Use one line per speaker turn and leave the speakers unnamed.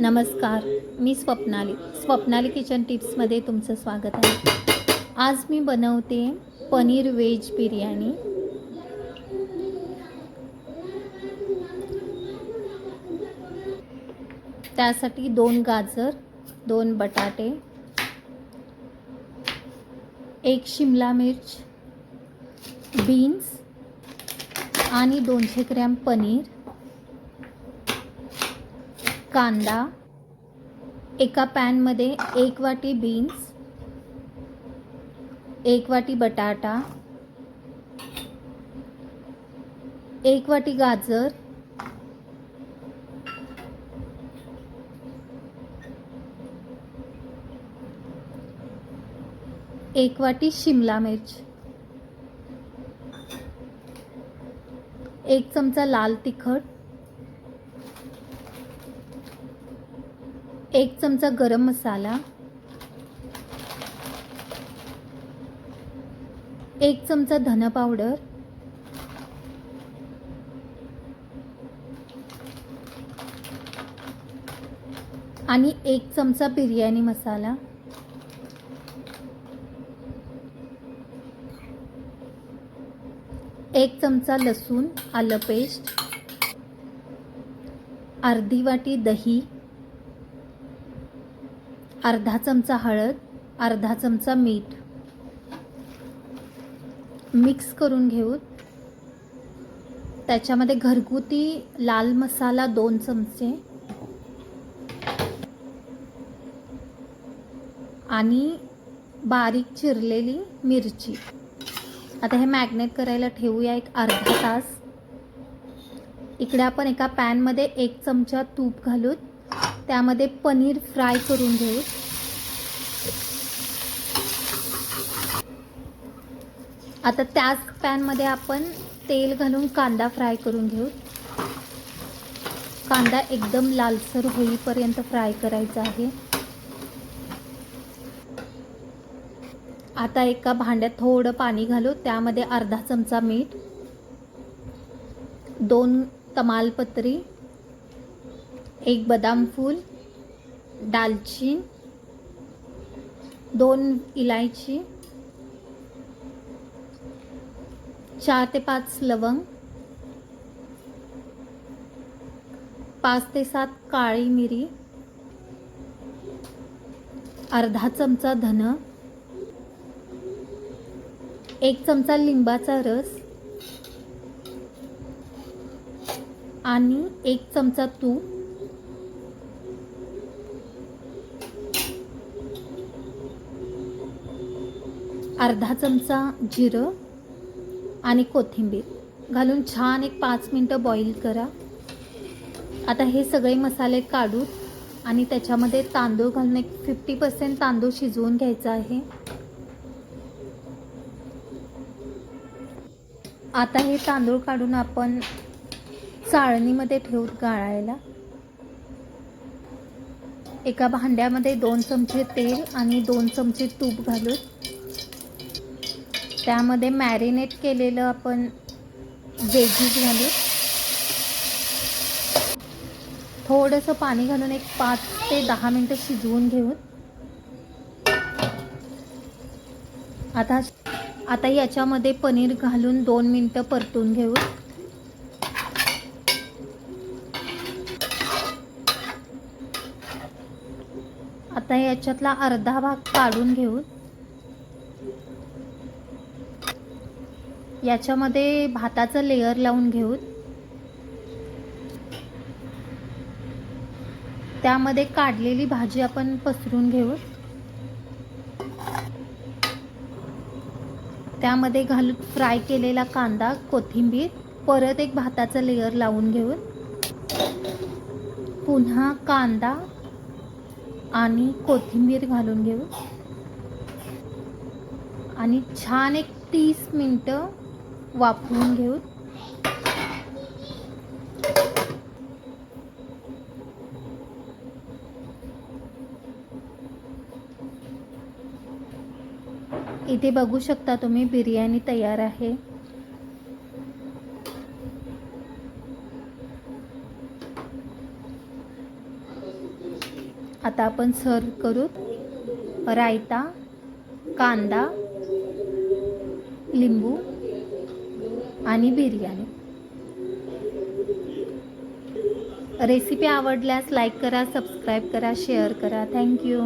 नमस्कार, मी स्वप्नाली किचन टिप्समध्ये तुमचं स्वागत आहे। आज मी बनवते पनीर व्हेज बिर्याणी। त्यासाठी 2 गाजर, 2 बटाटे, 1 शिमला मिर्च, बीन्स आणि 200 ग्रॅम पनीर, कांदा, एका पॅनमध्ये 1 वाटी बीन्स, 1 वाटी बटाटा, 1 वाटी गाजर, एक वाटी शिमला मिर्च, 1 चमचा लाल तिखट, 1 चमचा गरम मसाला, 1 चमचा धना पावडर, आणि 1 चमचा बिर्याणी मसाला, एक चमचा लसूण आलं पेस्ट, अर्धी वाटी दही, अर्धा चमचा हळद, अर्धा चमचा मीठ मिक्स करून घेऊ। त्याच्यामध्ये घरगुती लाल मसाला 2 चमचे आणि बारीक चिरलेली मिरची। आता हे मॅग्नेट करायला ठेवूया एक अर्धा तास। इकडे आपण एका पॅनमध्ये 1 चमचा तूप घालून त्यामध्ये पनीर फ्राय करून घेऊ। आता त्याच पॅनमध्ये आपण तेल घालून कांदा फ्राय करून घेऊ। कांदा एकदम लालसर होईपर्यंत फ्राय करायचा आहे। आता एका भांड्यात थोडं पाणी घालू, त्यामध्ये अर्धा चमचा मीठ, 2 तमालपत्री, 1 बदाम फूल, दालचीन, 2 इलायची, 4 ते 5 लवंग, 5 ते 7 काळी मिरी, अर्धा चमचा धन, 1 चमचा लिंबाचा रस आणि 1 चमचा तूप, अर्धा चमचा जिरं आणि कोथिंबीर घालून छान एक 5 मिनिटं बॉईल करा। आता हे सगळे मसाले काढू आणि त्याच्यामध्ये तांदूळ घालून एक 50% तांदूळ शिजवून घ्यायचा आहे। आता हे तांदूळ काढून आपण चाळणीमध्ये ठेवून गाळायला। एका भांड्यामध्ये 2 चमचे तेल आणि 2 चमचे तूप घालून त्यामध्ये मॅरिनेट केलेलं आपण व्हेजीज घालू। थोडंसं पाणी घालून एक 5 ते 10 मिनिटं शिजवून घेऊ। आता याच्यामध्ये पनीर घालून 2 मिनिटं परतून घेऊ। आता याच्यातला अर्धा भाग काढून घेऊ। याच्यामध्ये भाताचं लेयर लावून घेऊ। त्यामध्ये काढलेली भाजी आपण पसरून घेऊ। त्यामध्ये घालून फ्राय केलेला कांदा, कोथिंबीर, परत एक भाताचं लेयर लावून घेऊ। पुन्हा कांदा आणि कोथिंबीर घालून घेऊ आणि छान एक 30 मिनिटं वाफवून घेऊ। इथे बघू शकता तुम्ही बिर्याणी तयार आहे। आता आपण सर्व करू. रायता, कांदा, लिंबू आणि बिर्याणी. रेसिपी आवडल्यास लाईक करा, सबस्क्राईब करा, शेअर करा. थँक्यू.